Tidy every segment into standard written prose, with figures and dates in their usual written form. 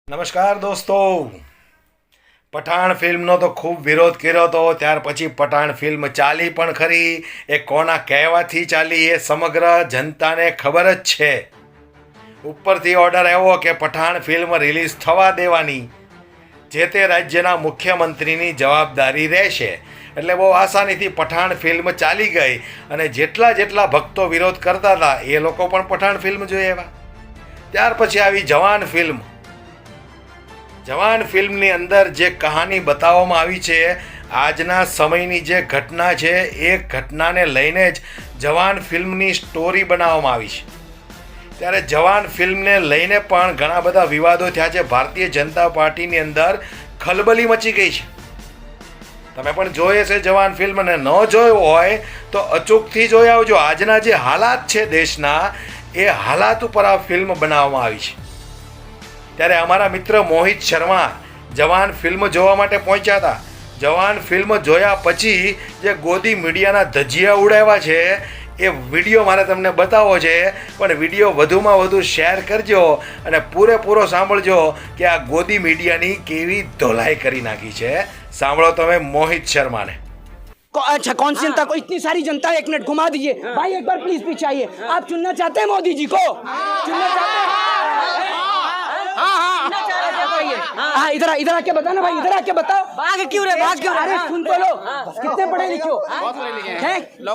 નમસ્કાર દોસ્તો, પઠાણ ફિલ્મનો તો ખૂબ વિરોધ કર્યો હતો. ત્યાર પછી પઠાણ ફિલ્મ ચાલી પણ ખરી. એ કોના કહેવાથી ચાલી એ સમગ્ર જનતાને ખબર જ છે. ઉપરથી ઓર્ડર આવ્યો કે પઠાણ ફિલ્મ રિલીઝ થવા દેવાની જે તે રાજ્યના મુખ્યમંત્રીની જવાબદારી રહેશે. એટલે બહુ આસાનીથી પઠાણ ફિલ્મ ચાલી ગઈ અને જેટલા ભક્તો વિરોધ કરતા હતા એ લોકો પણ પઠાણ ફિલ્મ જોઈ આવ્યા. ત્યાર પછી આવી જવાન ફિલ્મની અંદર જે કહાની બતાવવામાં આવી છે, આજના સમયની જે ઘટના છે એ ઘટનાને લઈને જ જવાન ફિલ્મની સ્ટોરી બનાવવામાં આવી છે. ત્યારે જવાન ફિલ્મને લઈને પણ ઘણા બધા વિવાદો થયા છે. ભારતીય જનતા પાર્ટીની અંદર ખલબલી મચી ગઈ છે. તમે પણ જોઈએ છે જવાન ફિલ્મ, અને ન જોયો હોય તો અચૂકથી જોઈ આવજો. આજના જે હાલાત છે દેશના, એ હાલાત ઉપર આ ફિલ્મ બનાવવામાં આવી છે. ત્યારે અમારા મિત્ર મોહિત શર્મા જવાન ફિલ્મ જોવા માટે પહોંચ્યા હતા. જવાન ફિલ્મ જોયા પછી જે ગોદી મીડિયાના ધજિયા ઉડાવ્યા છે એ વિડીયો મારે તમને બતાવવો છે. પણ વિડીયો વધુમાં વધુ શેર કરજો અને પૂરેપૂરો સાંભળજો કે આ ગોદી મીડિયાની કેવી ધોલાઈ કરી નાખી છે. સાંભળો તમે મોહિત શર્માને. अच्छा, कौन सी जनता को? इतनी सारी जनता है, 1 मिनट घुमा दीजिए भाई, एक बार प्लीज पीछे आइए. आप चुनना चाहते हैं मोदी जी को? चुनना चाहते हैं? हाँ, इधर आके बता ना भाई, इधर आके बताओ. भाग क्यों रहे? अरे सुन तो लो, कितने पढ़े लिखे हो? हैं? लॉ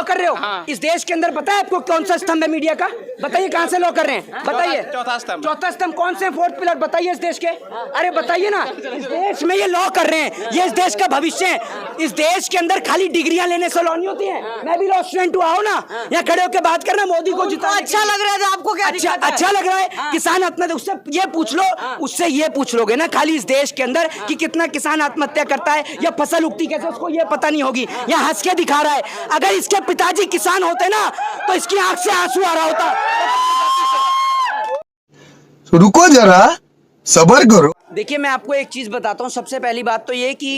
कर रहे हो? इस देश के अंदर पता है आपको कौन सा स्तंभ है मीडिया का? बताइए कहाँ से लॉ कर रहे हैं, बताइए. चौथा स्तंभ कौन से? 4th पिलर बताइए इस देश के. अरे बताइए ना, इस देश में ये लॉ कर रहे हैं, ये इस देश का भविष्य है. इस देश के अंदर खाली डिग्रियां लेने से लॉ नहीं होती है. मैं भी लॉ स्टूडेंट हुआ हूँ ना. यहाँ खड़े होकर बात करना, मोदी को जितना अच्छा लग रहा है आपको. क्या अच्छा लग रहा है? किसान आत्महत्या, उससे ये पूछ लो, उससे ये पूछ लोगे ना खाली इस देश के अंदर कि कितना किसान आत्महत्या करता है या फसल उगती कैसे, उसको ये पता नहीं होगी. यहाँ हंस के दिखा रहा है. अगर इसके पिताजी किसान होते ना तो इसकी आंख से आंसू आ रहा होता. रुको जरा, सब्र करो. देखिए, मैं आपको एक चीज बताता हूँ. सबसे पहली बात तो ये कि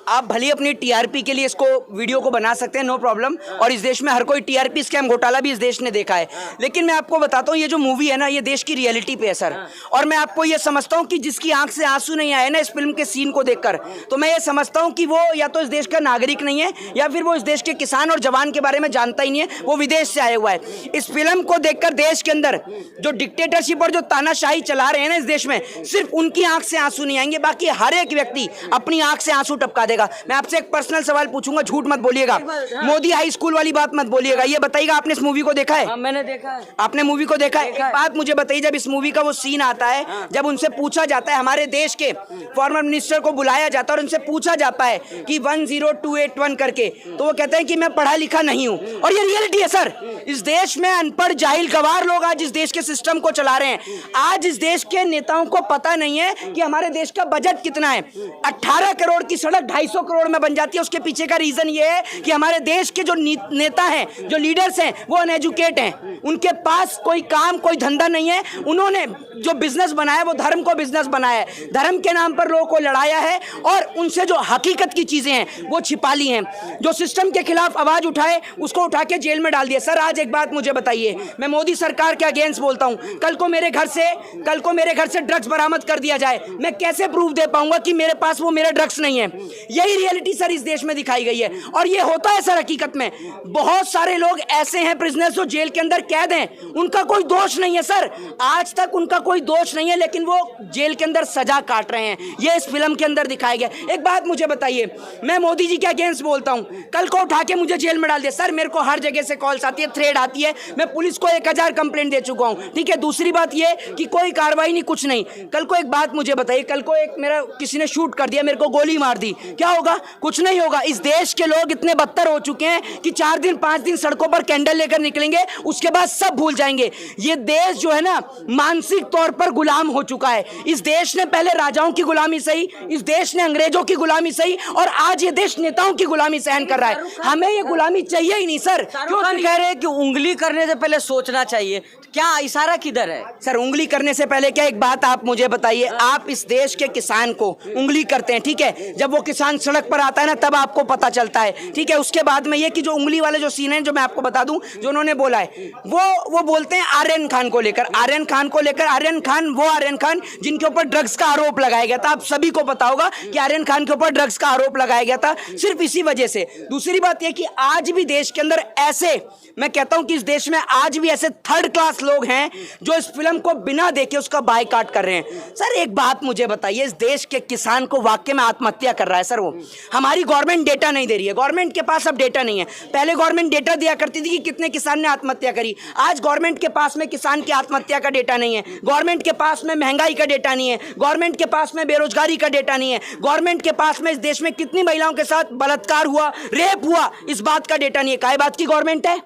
आप भले अपनी टीआरपी के लिए इसको वीडियो को बना सकते हैं, नो प्रॉब्लम. और इस देश में हर कोई टीआरपी स्कैम घोटाला भी इस देश ने देखा है. लेकिन मैं आपको बताता हूँ, ये जो मूवी है ना, ये देश की रियलिटी पे है सर. और मैं आपको ये समझता हूँ कि जिसकी आंख से आंसू नहीं आए ना इस फिल्म के सीन को देखकर, तो मैं ये समझता हूँ कि वो या तो इस देश का नागरिक नहीं है या फिर वो इस देश के किसान और जवान के बारे में जानता ही नहीं है, वो विदेश से आया हुआ है. इस फिल्म को देखकर देश के अंदर जो डिक्टेटरशिप और जो तानाशाही चला रहे हैं ना इस देश में, सिर्फ उनकी आंख से आंसू नहीं आएंगे, बाकी हर एक व्यक्ति अपनी आंख से आंसू टपका देगा. मैं आपसे एक पर्सनल सवाल पूछूंगा, झूठ मत बोलिएगा. मोदी हाई स्कूल वाली बात मत बोलिएगा. ये बताइएगा, आपने इस मूवी को देखा है? मैंने देखा है. आपने मूवी को देखा है? एक बात मुझे बताइए, जब इस मूवी का वो सीन आता है, जब उनसे पूछा जाता है, हमारे देश के फॉर्मर मिनिस्टर को बुलाया जाता है और उनसे पूछा जाता है कि 10281 करके, तो वो कहते हैं कि मैं पढ़ा लिखा नहीं हूं. और ये रियलिटी है सर. इस देश में अनपढ़ जाहिल गवार लोग आज इस देश के सिस्टम को चला रहे हैं. आज इस देश के नेताओं को पता नहीं है कि हमारे देश का बजट कितना है. 18 करोड़ की सड़क 250 करोड़ में बन जाती है. उसके पीछे का रीजन ये है कि हमारे देश के जो नेता हैं, जो लीडर्स हैं, वो अनएजुकेट हैं. उनके पास कोई काम, कोई धंधा नहीं है. उन्होंने जो बिजनेस बनाया वो धर्म को बिजनेस बनाया है. धर्म के नाम पर लोगों को लड़ाया है और उनसे जो हकीकत की चीजें हैं वो छिपा ली हैं. जो सिस्टम के खिलाफ आवाज उठाए उसको उठा के जेल में डाल दिया. सर, आज एक बात मुझे बताइए, मैं मोदी सरकार के अगेंस्ट बोलता हूं. कल को मेरे घर से ड्रग्स बरामद कर दिया जाए, मैं कैसे प्रूफ दे पाऊंगा कि मेरे पास वो मेरे ड्रग्स नहीं है? यही रियलिटी सर इस देश में दिखाई गई है. और ये होता है सर हकीकत में. बहुत सारे लोग ऐसे हैं प्रिजनर्स जो जेल के अंदर कैद हैं, उनका कोई दोष नहीं है सर. आज तक उनका कोई दोष नहीं है, लेकिन वो जेल के अंदर सजा काट रहे हैं. ये इस फिल्म के अंदर दिखाया गया. एक बात मुझे बताइए, मैं मोदी जी के अगेंस्ट बोलता हूं, कल को उठा के मुझे जेल में डाल दिया. सर, मेरे को हर जगह से कॉल्स आती है, थ्रेड आती है. मैं पुलिस को 1000 कंप्लेंट दे चुका हूं. ठीक है. दूसरी बात ये कि कोई कार्रवाई नहीं, कुछ नहीं. कल को एक बात मुझे बताइए, कल को एक मेरा किसी ने शूट कर दिया, मेरे को गोली मार दी, क्या होगा? कुछ नहीं होगा. इस देश के लोग इतने बदतर हो चुके हैं कि 4 दिन 5 दिन सड़कों पर कैंडल लेकर निकलेंगे, उसके बाद सब भूल जाएंगे. ये देश जो है ना, मानसिक तौर पर गुलाम हो चुका है. इस देश ने पहले राजाओं की गुलामी सही, इस देश ने अंग्रेजों की गुलामी सही, और आज ये देश नेताओं की गुलामी सहन कर रहा है. हमें ये गुलामी चाहिए ही नहीं सर. क्यों कह रहे हैं कि उंगली करने से पहले सोचना चाहिए? क्या इशारा किधर है सर? उंगली करने से पहले क्या, एक बात आप मुझे बताइए, आप इस देश के किसान को उंगली करते हैं, ठीक है? जब वो किसान किसान सड़क पर आता है ना तब आपको पता चलता है, ठीक है। उसके बाद में ये कि जो उंगली वाले जो सीन है जो मैं आपको बता दूं, जो उन्होंने बोला है वो बोलते हैं आर्यन खान को लेकर, आर्यन खान वो आर्यन खान जिनके ऊपर ड्रग्स का आरोप लगाया गया था। आप सभी को पता होगा कि आर्यन खान के ऊपर ड्रग्स का आरोप लगाया गया था सिर्फ इसी वजह से। दूसरी बात यह कि आज भी देश के अंदर ऐसे, मैं कहता हूं कि इस देश में आज भी ऐसे थर्ड क्लास लोग हैं जो इस फिल्म को बिना देखे उसका बायकॉट कर रहे हैं। सर एक बात मुझे बताइए, इस देश के किसान को वाकई में आत्महत्या कर रहा है सर वो, हमारी गवर्नमेंट डेटा नहीं दे रही है, गवर्नमेंट के पास अब डेटा नहीं है। पहले गवर्नमेंट डेटा दिया करती थी कि कितने किसान ने आत्महत्या करी, आज गवर्नमेंट के पास में किसान की आत्महत्या का डेटा नहीं है, गवर्नमेंट के पास में महंगाई का डेटा नहीं है, गवर्नमेंट के पास में बेरोजगारी का डेटा नहीं है, गवर्नमेंट के पास में इस देश में कितनी महिलाओं के साथ बलात्कार हुआ, रेप हुआ, इस बात का डेटा नहीं है। काय बात की गवर्नमेंट है,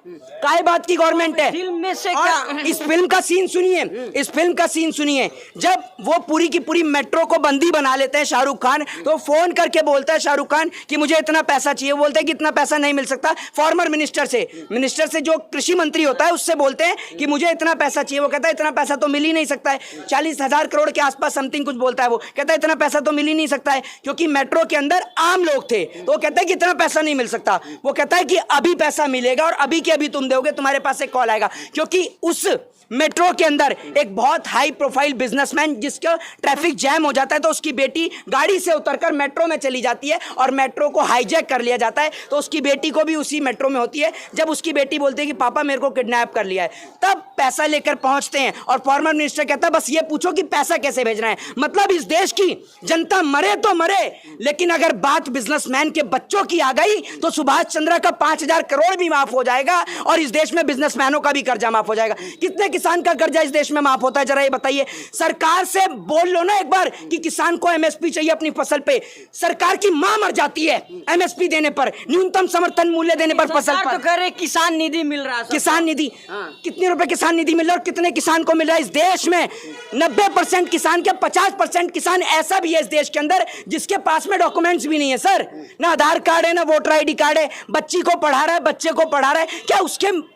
काय बात की गवर्नमेंट है। फिल्म में से और क्या इस फिल्म का सीन सुनिए, इस फिल्म का सीन सुनिए, जब वो पूरी की पूरी मेट्रो को बंदी बना लेते हैं शाहरुख खान, तो फोन करके बोलता है शाहरुख खान कि मुझे इतना पैसा चाहिए। बोलते हैं कि इतना पैसा नहीं मिल सकता, फॉर्मर मिनिस्टर से जो कृषि मंत्री होता है उससे बोलते हैं कि मुझे इतना पैसा चाहिए। वो कहता है इतना पैसा तो मिल ही नहीं सकता है, 40,000 करोड़ के आसपास समथिंग कुछ बोलता है। वो कहता है इतना पैसा तो मिल ही नहीं सकता है क्योंकि मेट्रो के अंदर आम लोग थे, तो वो कहता है कि इतना पैसा नहीं मिल सकता। वो कहता है कि अभी पैसा मिलेगा और अभी के अभी तुम दोगे, तुम्हारे पास एक कॉल आएगा। क्योंकि उस मेट्रो के अंदर एक बहुत हाई प्रोफाइल बिजनेसमैन जिसका ट्रैफिक जैम हो जाता है तो उसकी बेटी गाड़ी से उतरकर मेट्रो में चली जाती है और मेट्रो को हाईजैक कर लिया जाता है, तो उसकी बेटी को भी उसी मेट्रो में होती है। जब उसकी बेटी बोलती है कि पापा मेरे को किडनैप कर लिया है, तब पैसा लेकर पहुंचते हैं और फॉर्मर मिनिस्टर कहता है बस ये पूछो कि पैसा कैसे भेजना है। मतलब इस देश की जनता मरे तो मरे, लेकिन अगर बात बिजनेसमैन के बच्चों की आ गई तो सुभाष चंद्र का 5,000 करोड़ भी माफ हो जाएगा और इस देश में बिजनेसमैनों का भी कर्जा माफ हो जाएगा। कितने किसान का कर्जा इस देश में माफ होता है, जरा ये बताइए। सरकार से बोल लो ना एक बार कि किसान को एमएसपी चाहिए अपनी फसल पे, सरकार की मां मर जाती है एमएसपी देने पर, न्यूनतम समर्थन मूल्य देने पर फसल पर। तो कह रहे किसान निधि मिल रहा है, किसान निधि कितने रुपए किसान निधि मिल रहा है और कितने किसान को मिल रहा है इस देश में? 90% किसान के 50% किसान ऐसा भी है इस देश के अंदर जिसके पास में डॉक्यूमेंट्स भी नहीं है सर, ना आधार कार्ड है ना वोटर आईडी कार्ड है, बच्ची को पढ़ा रहा है, बच्चे को पढ़ा रहा है। क्या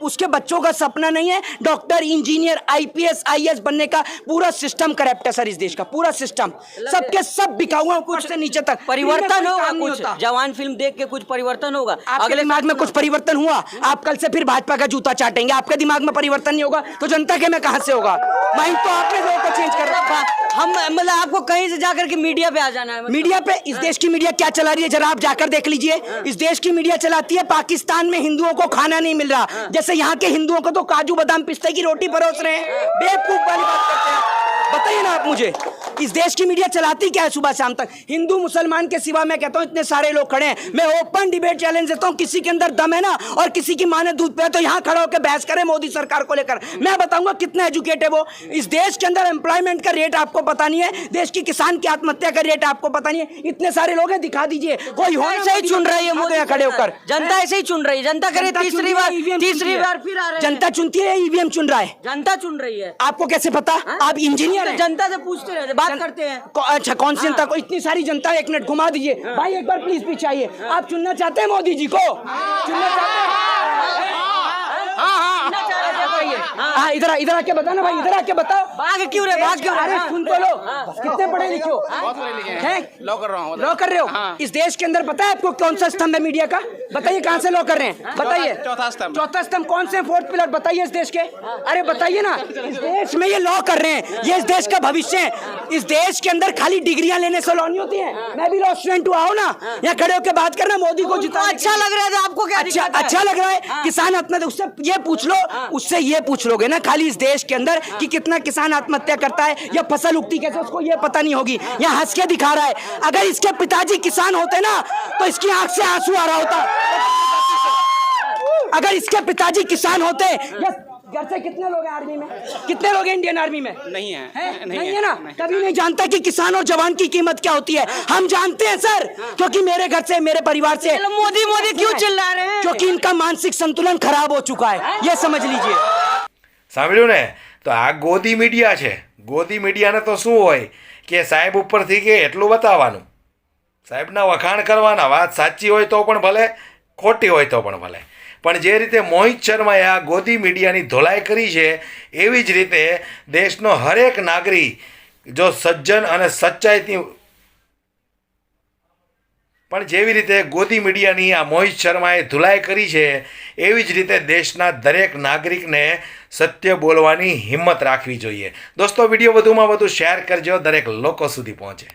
उसके बच्चों का सपना नहीं है डॉक्टर, इंजीनियर, आईपीएस, आईएएस बनने का? पूरा सिस्टम करप्ट है सर इस देश का, पूरा सिस्टम, सबके सब बिका हुआ, कुछ से नीचे तक। परिवर्तन होगा कुछ, जवान फिल्म देख के कुछ परिवर्तन होगा, अगले दिमाग में कुछ परिवर्तन हुआ, आप कल से फिर भाजपा का जूता चाटेंगे। आपके दिमाग में परिवर्तन नहीं होगा तो जनता के में कहां से होगा? माइंड तो आपने लोगों को चेंज कर रखा। हम मतलब आपको कहीं से जाकर के मीडिया पे आ जाना है, मीडिया पे इस देश की मीडिया क्या चला रही है जरा आप जाकर देख लीजिए। इस देश की मीडिया चलाती है पाकिस्तान में हिंदुओं को खाना नहीं मिल रहा, जैसे यहाँ के हिंदुओं को तो काजू बादाम पिस्ते की रोटी परोस रहे हैं। बेवकूफ वाली बात करते हैं, बताइए ना आप मुझे। इस देश की मीडिया चलाती क्या है सुबह शाम तक? हिंदू मुसलमान के सिवा मैं कहता हूं इतने सारे लोग खड़े हैं, मैं ओपन डिबेट चैलेंज देता हूं, किसी के अंदर दम है ना और किसी की मां ने दूध पिया तो यहां खड़ा होकर बहस करे मोदी सरकार को लेकर, मैं बताऊंगा कितना एजुकेट है वो। इस देश के अंदर एम्प्लॉयमेंट का रेट आपको पता नहीं है, देश की किसान की आत्महत्या का रेट आपको पता नहीं है। इतने सारे लोग हैं, दिखा दीजिए कोई हो ऐसे ही चुन रही है मोदी खड़े होकर। जनता ऐसे ही चुन रही है, जनता करे तीसरी बार फिर आ रहे हैं। जनता चुनती है, ईवीएम चुन रहा है, जनता चुन रही है। आपको कैसे पता? आप इंजीनियर हैं, जनता से पूछते रहते, बात करते हैं। अच्छा कौन सी जनता को? इतनी सारी जनता, एक मिनट घुमा दीजिए भाई, एक बार प्लीज पीछे आइए। आप चुनना चाहते हैं मोदी जी को? चुनना चाहते हैं? हाँ इधर आके बताना भाई, इधर आके बताओ। भाग क्यों रहे, भाग क्यों? अरे सुन तो लो, कितने पढ़े लिखे हो? लॉ कर रहा हूँ। लॉ कर रहे हो? इस देश के अंदर पता है आपको कौन सा स्तंभ है मीडिया का? बताइए कहाँ से लॉ कर रहे हैं, बताइए। चौथा स्तंभ। चौथा स्तंभ कौन से? फोर्थ पिलर बताइए इस देश के। अरे बताइए ना, इस देश में ये लॉ कर रहे हैं, ये इस देश का भविष्य है। इस देश के अंदर खाली डिग्रियां लेने से लॉ नहीं होती है। मैं भी लॉ स्टूडेंट हुआ हूँ ना, यहाँ खड़े होकर बात करना मोदी को जितना अच्छा लग रहा है आपको? क्या अच्छा लग रहा है? किसान आत्महत्या, उससे ये पूछ लो, उससे ये पूछ लोगे ना खाली इस देश के अंदर कि कितना किसान आत्महत्या करता है या फसल उगती कैसे, उसको ये पता नहीं होगी। यहाँ हंस के दिखा रहा है। अगर इसके पिताजी किसान होते ना तो इसकी आंख से आंसू आ रहा होता। अगर इसके पिताजी किसान होते या घर से कितने लोग हैं आर्मी में? कितने लोग हैं इंडियन आर्मी में? नहीं है, नहीं है ना? कभी नहीं जानता कि किसान और जवान की कीमत क्या होती है। हम जानते हैं सर, क्योंकि मेरे घर से, मेरे परिवार से। मोदी मोदी क्यों चिल्ला रहे हैं? क्योंकि इनका मानसिक संतुलन खराब हो चुका है, ये समझ लीजिए। સાંભળ્યું ને? તો આ ગોદી મીડિયા છે. ગોદી મીડિયાને તો શું હોય કે સાહેબ ઉપરથી કે એટલું બતાવવાનું, સાહેબના વખાણ કરવાના, વાત સાચી હોય તો પણ ભલે, ખોટી હોય તો પણ ભલે, પણ જે રીતે મોહિત શર્માએ આ ગોદી મીડિયાની ધોલાઈ કરી છે એવી જ રીતે દેશનો હરેક નાગરિક જો સજ્જન અને સચ્ચાઈથી પણ જેવી રીતે ગોદી મીડિયાની આ મોહિત શર્માએ ધુલાઈ કરી છે એવી જ રીતે દેશના દરેક નાગરિકને સત્ય બોલવાની હિંમત રાખવી જોઈએ. દોસ્તો, વિડીયો વધુમાં વધુ શેર કરજો, દરેક લોકો સુધી પહોંચે.